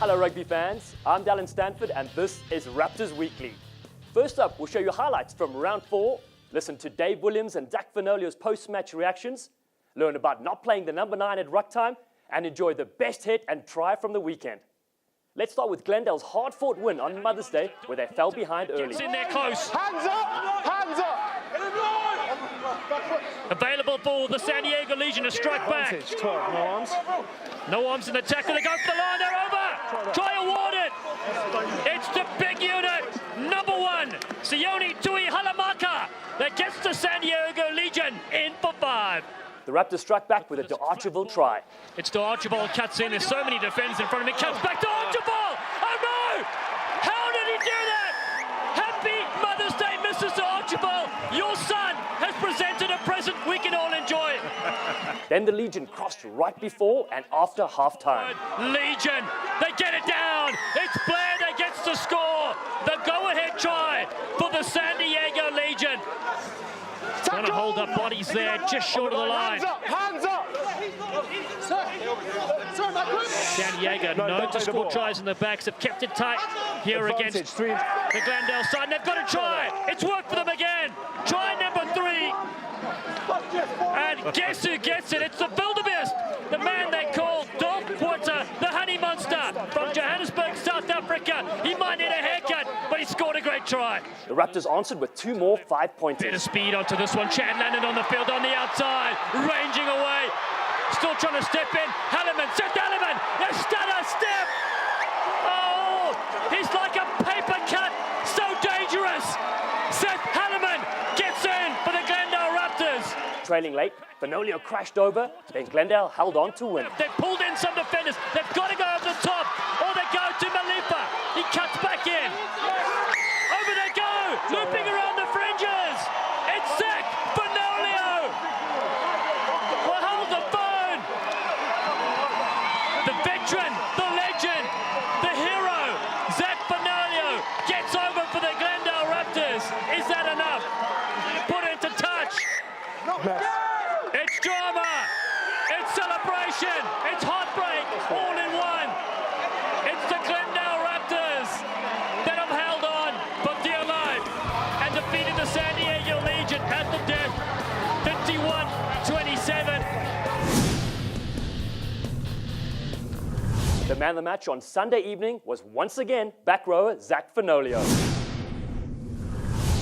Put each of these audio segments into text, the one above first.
Hello rugby fans, I'm Dallen Stanford and this is Raptors Weekly. First up, we'll show you highlights from round 4, listen to Dave Williams and Zach Fenoglio's post-match reactions, learn about not playing the number 9 at ruck time, and enjoy the best hit and try from the weekend. Let's start with Glendale's hard-fought win on Mother's Day, where they fell behind early. It's in there close. Hands up! Hands up! Available for the San Diego Legion to strike back. 12, no arms. No arms in the tackle. They go for the line. They're over. Try awarded. It's the big unit. Number 1, Sione Tui Halamaka. That gets the San Diego Legion in for 5. The Raptors struck back with a De Archibald try. It's De Archibald cuts in. There's so many defenders in front of him. It cuts back to Archibald. Oh no! How did he do that? Happy Mother's Day, Mrs. De Archibald. Your son has presented a present we can all enjoy. Then the Legion crossed right before and after half-time. Legion, they get it down. It's Blair that gets the score. The go-ahead try for the San Diego Legion. Trying to hold up bodies there, just short of the line. Hands up! San Diego known to score tries in the backs, have kept it tight here against the Glendale side. And they've got a try. It's worked for them again. Try number 3. And guess who gets it? It's the wildebeest, the man they call Dolph Porter, the honey monster from Johannesburg, South Africa. He might need a haircut, but he scored a great try. The Raptors answered with 2 more 5-pointers. Bit of speed onto this one. Chad landed on the field on the outside, ranging away. Still trying to step in. Halliman, Seth Halliman, the stutter step. Oh, he's like a paper cut. So dangerous. Seth Halliman gets in for the Glendale Raptors. Trailing late, Fenoglio crashed over, then Glendale held on to win. They've pulled in some defenders. They've got to go over the top, or they go to Malipa. He cuts back in. Over they go, looping around the fringes. It's Zach Fenoglio. Well, hold the phone. The veteran, the legend, the hero, Zach Fenoglio gets over for the Glendale Raptors. Is that enough? Put into touch. It's drama. It's celebration. It's heartbreak all in one. It's the Glendale Raptors that have held on for dear life and defeated the San Diego Legion at the death, 51-27. The man of the match on Sunday evening was once again back rower Zach Fenoglio.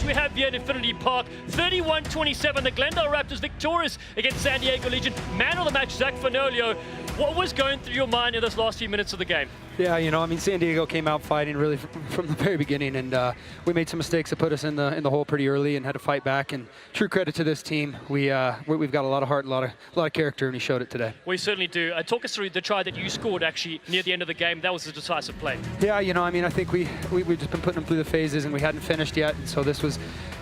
We have here at Infinity Park, 31-27, the Glendale Raptors victorious against San Diego Legion. Man of the match, Zach Fenoglio. What was going through your mind in this last few minutes of the game? Yeah, you know, I mean, San Diego came out fighting really from the very beginning, and we made some mistakes that put us in the hole pretty early and had to fight back. And true credit to this team, we've got a lot of heart, a lot of character, and we showed it today. We certainly do. Talk us through the try that you scored actually near the end of the game. That was a decisive play. Yeah, you know, I mean, I think we've just been putting them through the phases, and we hadn't finished yet, and so this was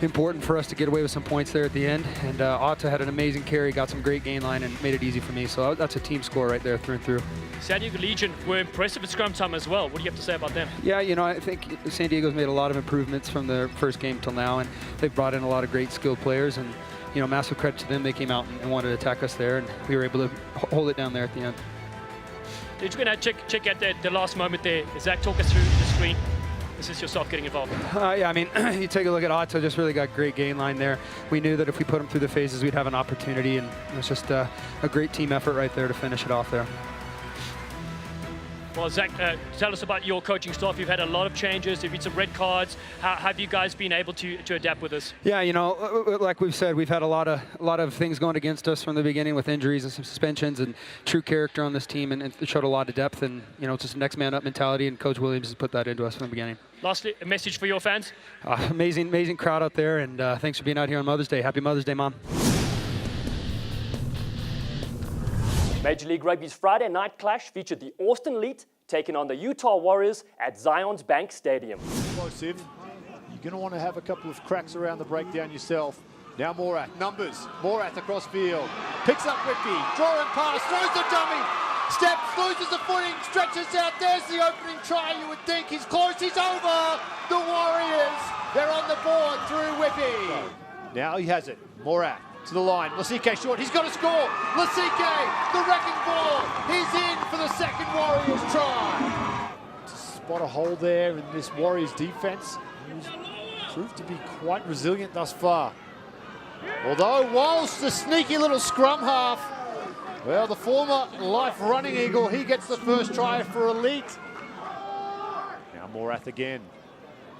important for us to get away with some points there at the end. And Otto had an amazing carry, got some great gain line, and made it easy for me. So that's a team score right there through and through. San Diego Legion were impressive at scrum time as well. What do you have to say about them? Yeah, you know, I think San Diego's made a lot of improvements from their first game till now, and they've brought in a lot of great skilled players, and, you know, massive credit to them. They came out and wanted to attack us there, and we were able to hold it down there at the end. Did you want to check out the last moment there? Zach, talk us through the screen. This is yourself getting involved. Yeah, I mean, you take a look at Otto, just really got great gain line there. We knew that if we put him through the phases, we'd have an opportunity, and it was just a great team effort right there to finish it off there. Well, Zach, tell us about your coaching staff. You've had a lot of changes. You've had some red cards. How have you guys been able to adapt with this? Yeah, you know, like we've said, we've had a lot of things going against us from the beginning with injuries and some suspensions, and true character on this team, and it showed a lot of depth, and, you know, just next man up mentality, and Coach Williams has put that into us from the beginning. Lastly, a message for your fans? Amazing crowd out there, and thanks for being out here on Mother's Day. Happy Mother's Day, Mom. Major League Rugby's Friday night clash featured the Austin Elite taking on the Utah Warriors at Zions Bank Stadium. Explosive. You're going to want to have a couple of cracks around the breakdown yourself. Now Morath, numbers. Morath across field. Picks up Whippy. Drawing pass. Throws the dummy. Steps, loses the footing. Stretches out. There's the opening try. You would think he's close. He's over. The Warriors. They're on the board through Whippy. Now he has it. Morath. To the line, Lasike short, he's got to score! Lasike, the wrecking ball, he's in for the second Warriors try! spot a hole there in this Warriors defense, who's proved to be quite resilient thus far. Although Walsh, the sneaky little scrum half, well, the former life running eagle, he gets the first try for Elite. Now Morath again.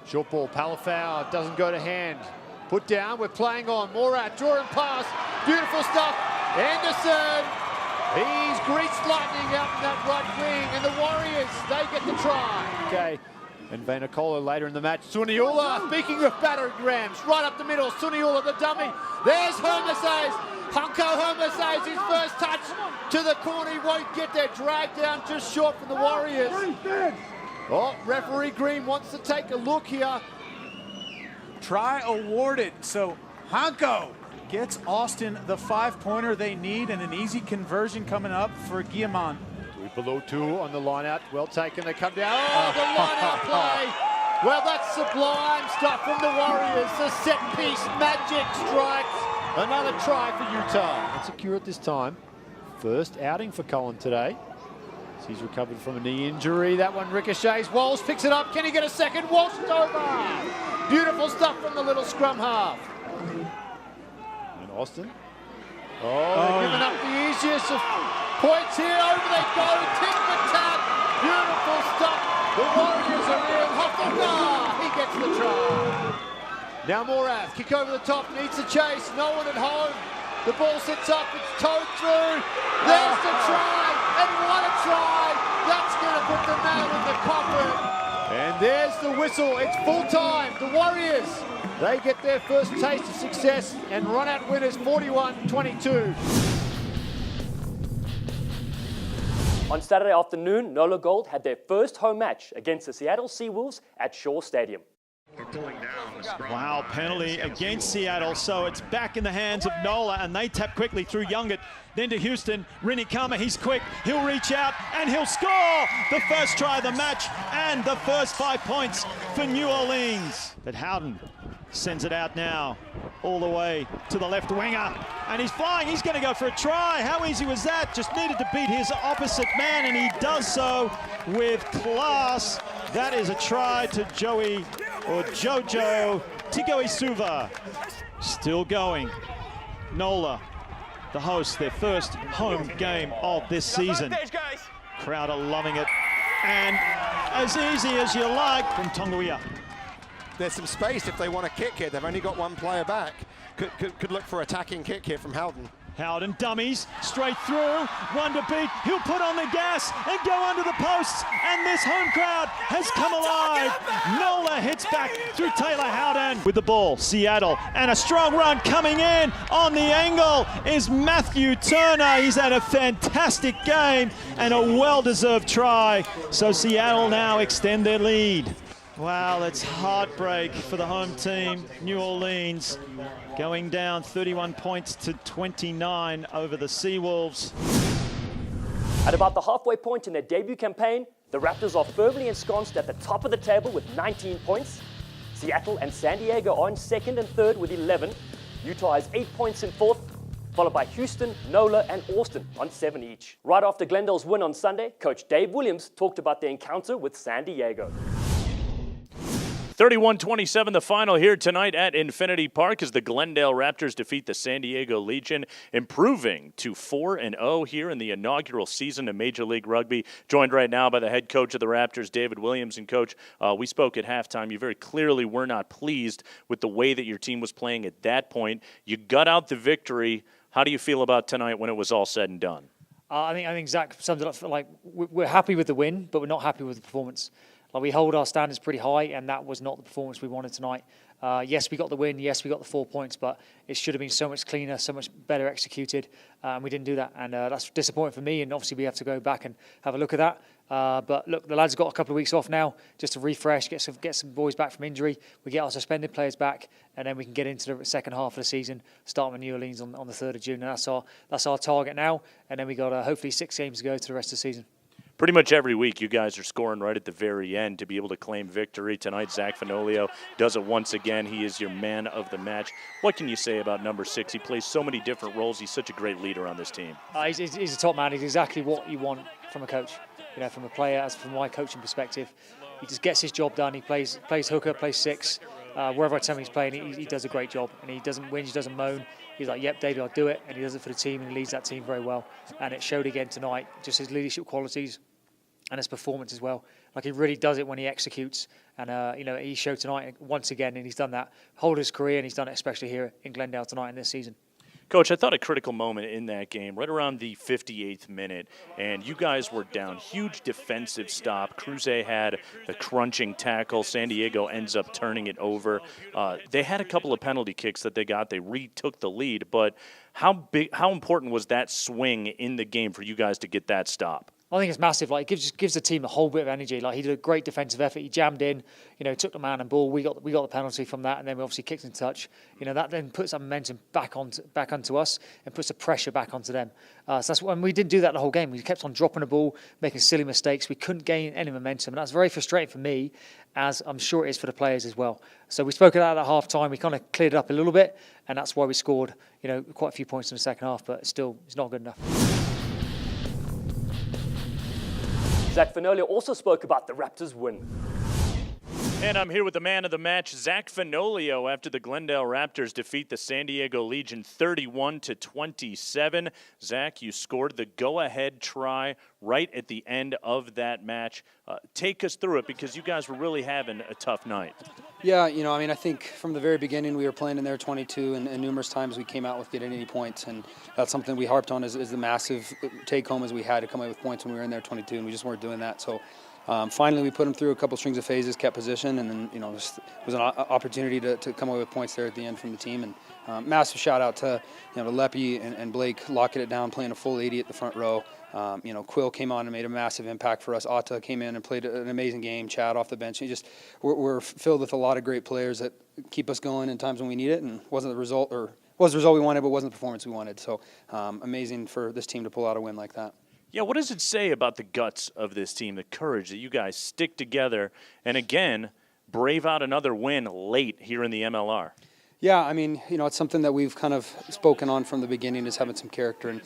Short ball, Palafau, doesn't go to hand. Put down, we're playing on. Morath, drawing pass, beautiful stuff. Anderson, he's greased lightning out in that right wing, and the Warriors, they get the try. Okay, and Fenoglio later in the match. Suniula, speaking of battering rams, right up the middle. Suniula, the dummy. There's Hermeses. Hunko Hermeses, his first touch to the corner. He won't get there. Dragged down just short for the Warriors. Oh, referee Green wants to take a look here. Try awarded. So Hunko gets Austin the 5-pointer they need, and an easy conversion coming up for Guillemot. Below 2 on the line out. Well taken. They come down. Oh, the line out play. Well, that's sublime stuff from the Warriors. The set piece magic strikes. Another try for Utah. Not secure at this time. First outing for Cullen today. He's recovered from a knee injury. That one ricochets. Walsh picks it up. Can he get a second? Walsh is over. Beautiful stuff from the little scrum half. And Austin. They're giving up the easiest of points here. Over they go. Tip for tap. Beautiful stuff. The Warriors are in. Hoffelgar, he gets the try. Now Morath, kick over the top, needs a chase. No one at home. The ball sits up. It's towed through. There's the try. And what a try. That's going to put the nail in the coffin. And there's the whistle. It's full time. The Warriors, they get their first taste of success and run out winners 41-22. On Saturday afternoon, NOLA Gold had their first home match against the Seattle Seawolves at Shaw Stadium. Wow, penalty against Seattle, so it's back in the hands of NOLA, and they tap quickly through Youngert, then to Houston. Rinikama, he's quick, he'll reach out and he'll score the first try of the match and the first 5 points for New Orleans. But Howden sends it out now all the way to the left winger, and he's flying. He's going to go for a try. How easy was that? Just needed to beat his opposite man, and he does so with class. That is a try to Jojo Tigoisuva. Still going. NOLA, the host, their first home game of this season. Crowd are loving it. And as easy as you like from Tonguia. There's some space if they want to kick here. They've only got one player back. Could look for attacking kick here from Howden. Howden dummies straight through, one to beat. He'll put on the gas and go under the posts, and this home crowd has come alive. NOLA hits back through Taylor Howden with the ball. Seattle, and a strong run coming in on the angle is Matthew Turner. He's had a fantastic game and a well-deserved try. So Seattle now extend their lead. Wow, that's heartbreak for the home team. New Orleans going down 31 points to 29 over the Seawolves. At about the halfway point in their debut campaign, the Raptors are firmly ensconced at the top of the table with 19 points. Seattle and San Diego are in second and third with 11. Utah has 8 points in fourth, followed by Houston, NOLA, and Austin on 7 each. Right after Glendale's win on Sunday, Coach Dave Williams talked about their encounter with San Diego. 31-27, the final here tonight at Infinity Park as the Glendale Raptors defeat the San Diego Legion, improving to 4-0 here in the inaugural season of Major League Rugby. Joined right now by the head coach of the Raptors, David Williams. And Coach, we spoke at halftime. You very clearly were not pleased with the way that your team was playing at that point. You got out the victory. How do you feel about tonight when it was all said and done? I think Zach summed it up. Like, we're happy with the win, but we're not happy with the performance. Like, we hold our standards pretty high, and that was not the performance we wanted tonight. Yes, we got the win. Yes, we got the 4 points, but it should have been so much cleaner, so much better executed, and we didn't do that. And that's disappointing for me, and obviously we have to go back and have a look at that. But look, the lads have got a couple of weeks off now just to refresh, get some boys back from injury. We get our suspended players back, and then we can get into the second half of the season, starting with New Orleans on the 3rd of June. And that's our target now, and then we got hopefully 6 games to go to the rest of the season. Pretty much every week you guys are scoring right at the very end to be able to claim victory. Tonight, Zach Fenoglio does it once again. He is your man of the match. What can you say about number 6? He plays so many different roles. He's such a great leader on this team. He's a top man. He's exactly what you want from a coach. You know, from a player, as from my coaching perspective. He just gets his job done. He plays hooker, plays 6. Wherever I tell him he's playing, he does a great job. And he doesn't whinge, he doesn't moan. He's like, yep, David, I'll do it. And he does it for the team, and he leads that team very well. And it showed again tonight, just his leadership qualities and his performance as well. Like, he really does it when he executes. And, you know, he showed tonight once again, and he's done that whole his career, and he's done it especially here in Glendale tonight in this season. Coach, I thought a critical moment in that game, right around the 58th minute, and you guys were down. Huge defensive stop. Kruse had the crunching tackle. San Diego ends up turning it over. They had a couple of penalty kicks that they got. They retook the lead, but how important was that swing in the game for you guys to get that stop? I think it's massive. Like, it gives the team a whole bit of energy. Like, he did a great defensive effort. He jammed in, you know, took the man and ball. We got the penalty from that, and then we obviously kicked in touch. You know, that then puts that momentum back onto us and puts the pressure back onto them. So that's when we didn't do that the whole game. We kept on dropping the ball, making silly mistakes. We couldn't gain any momentum, and that's very frustrating for me, as I'm sure it is for the players as well. So we spoke about that at half time. We kind of cleared it up a little bit, and that's why we scored, you know, quite a few points in the second half. But still, it's not good enough. Zach Fenoglio also spoke about the Raptors' win. And I'm here with the man of the match, Zach Fenoglio, after the Glendale Raptors defeat the San Diego Legion 31-27. Zach, you scored the go-ahead try right at the end of that match. Take us through it, because you guys were really having a tough night. Yeah, you know, I mean, I think from the very beginning we were playing in their 22, and numerous times we came out with getting 80 points, and that's something we harped on is the massive take-home as we had to come out with points when we were in their 22, and we just weren't doing that. So finally we put them through a couple strings of phases, kept position, and then, you know, it was an opportunity to come away with points there at the end from the team. And massive shout out to, you know, to Leppy and Blake locking it down, playing a full 80 at the front row. You know, Quill came on and made a massive impact for us. Atta came in and played an amazing game. Chad off the bench. We're filled with a lot of great players that keep us going in times when we need it, and was the result we wanted, but wasn't the performance we wanted. So amazing for this team to pull out a win like that. Yeah, what does it say about the guts of this team, the courage that you guys stick together and, again, brave out another win late here in the MLR? Yeah, I mean, you know, it's something that we've kind of spoken on from the beginning, is having some character, and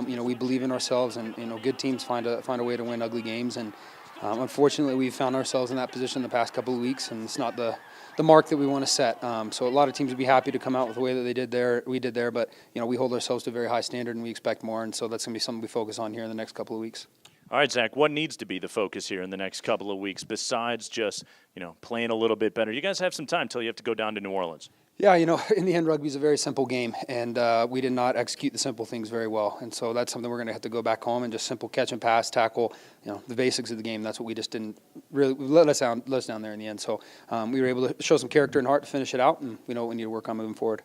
you know, we believe in ourselves, and you know, good teams find a way to win ugly games, and unfortunately, we've found ourselves in that position the past couple of weeks, and it's not the mark that we want to set. So a lot of teams would be happy to come out with the way that we did there, but you know, we hold ourselves to a very high standard, and we expect more, and so that's going to be something we focus on here in the next couple of weeks. All right, Zach, what needs to be the focus here in the next couple of weeks besides just, you know, playing a little bit better? You guys have some time till you have to go down to New Orleans. Yeah, you know, in the end, rugby is a very simple game, and we did not execute the simple things very well. And so that's something we're going to have to go back home and just simple catch and pass, tackle, you know, the basics of the game. That's what we just didn't really let us down there in the end. So we were able to show some character and heart to finish it out, and we know what we need to work on moving forward.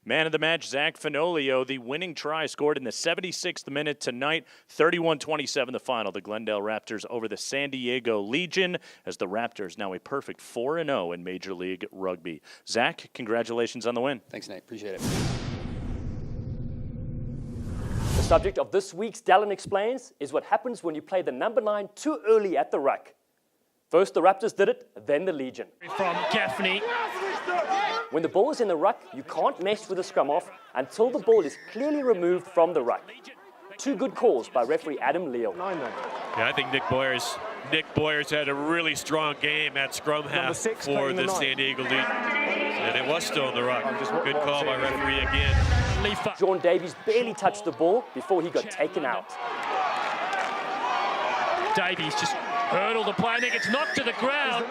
Man of the match, Zach Fenoglio, the winning try scored in the 76th minute tonight, 31-27 the final. The Glendale Raptors over the San Diego Legion, as the Raptors now a perfect 4-0 in Major League Rugby. Zach, congratulations on the win. Thanks, Nate. Appreciate it. The subject of this week's Dallen Explains is what happens when you play the number 9 too early at the ruck. First the Raptors did it, then the Legion. From Gaffney. When the ball is in the ruck, you can't mess with the scrum off until the ball is clearly removed from the ruck. Two good calls by referee Adam Leo. Yeah, I think Nick Boyers had a really strong game at scrum half for the San Diego Legion. And it was still in the ruck. Good call by referee again. John Davies barely touched the ball before he got taken out. Davies just hurdled the play and it gets knocked to the ground.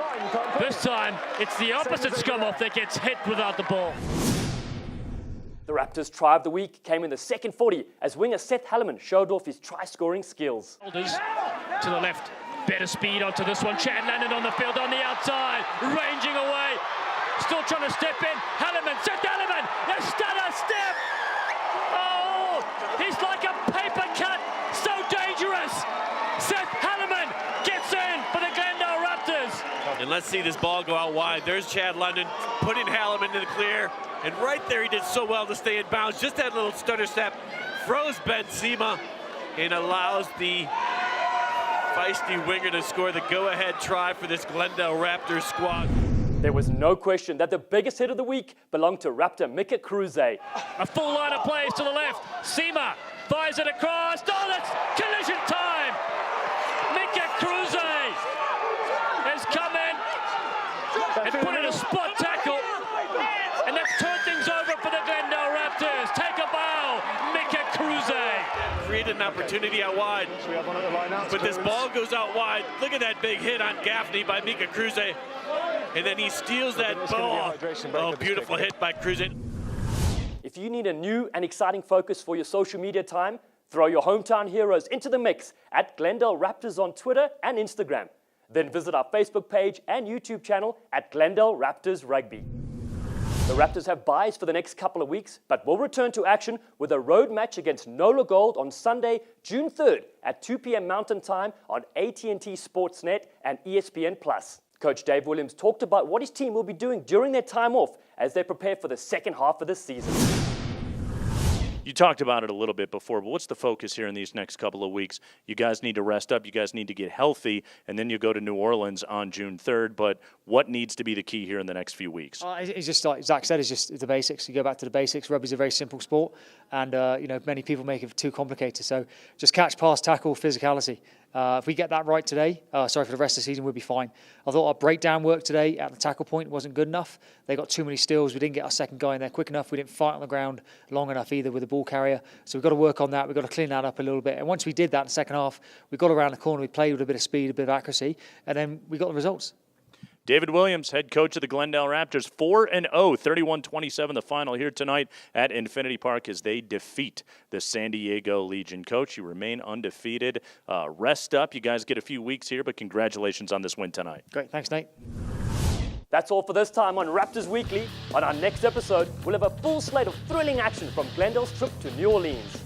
This time, it's the opposite scrum off that gets hit without the ball. The Raptors' try of the week came in the second 40 as winger Seth Halleman showed off his try-scoring skills. Shoulders to the left, better speed onto this one. Chad landed on the field on the outside, ranging away. Still trying to step in. Halleman, Seth Halleman, the stunner step. Oh, he's like a paper cut, so dangerous. Seth Halleman gets in for the Glendale Raptors. And let's see this ball go out wide. There's Chad London putting Halleman in the clear. And right there he did so well to stay in bounds. Just that little stutter step froze Ben Sema and allows the feisty winger to score the go-ahead try for this Glendale Raptors squad. There was no question that the biggest hit of the week belonged to Raptor Mika Kruse. A full line of plays to the left. Sema fires it across. Oh, that's collision time. Mika Kruse has come in and put in a spot tackle. And that's turned things over for the Glendale Raptors. Take a bow, Mika Kruse. Created an opportunity out wide, but this ball goes out wide. Look at that big hit on Gaffney by Mika Kruse. And then he steals that ball. Oh, beautiful hit by Kruse. If you need a new and exciting focus for your social media time, throw your hometown heroes into the mix at Glendale Raptors on Twitter and Instagram. Then visit our Facebook page and YouTube channel at Glendale Raptors Rugby. The Raptors have byes for the next couple of weeks, but will return to action with a road match against NOLA Gold on Sunday, June 3rd at 2 p.m. Mountain Time on AT&T Sportsnet and ESPN+. Coach Dave Williams talked about what his team will be doing during their time off as they prepare for the second half of the season. You talked about it a little bit before, but what's the focus here in these next couple of weeks? You guys need to rest up. You guys need to get healthy, and then you go to New Orleans on June 3rd. But what needs to be the key here in the next few weeks? It's just like Zach said, it's just the basics. You go back to the basics. Rugby's a very simple sport, and many people make it too complicated. So just catch, pass, tackle, physicality. If we get that right today, for the rest of the season, we'll be fine. I thought our breakdown work today at the tackle point wasn't good enough. They got too many steals. We didn't get our second guy in there quick enough. We didn't fight on the ground long enough either with the ball carrier. So we've got to work on that. We've got to clean that up a little bit. And once we did that in the second half, we got around the corner. We played with a bit of speed, a bit of accuracy, and then we got the results. David Williams, head coach of the Glendale Raptors, 4-0, 31-27, the final here tonight at Infinity Park as they defeat the San Diego Legion. Coach, you remain undefeated. Rest up. You guys get a few weeks here, but congratulations on this win tonight. Great. Thanks, Nate. That's all for this time on Raptors Weekly. On our next episode, we'll have a full slate of thrilling action from Glendale's trip to New Orleans.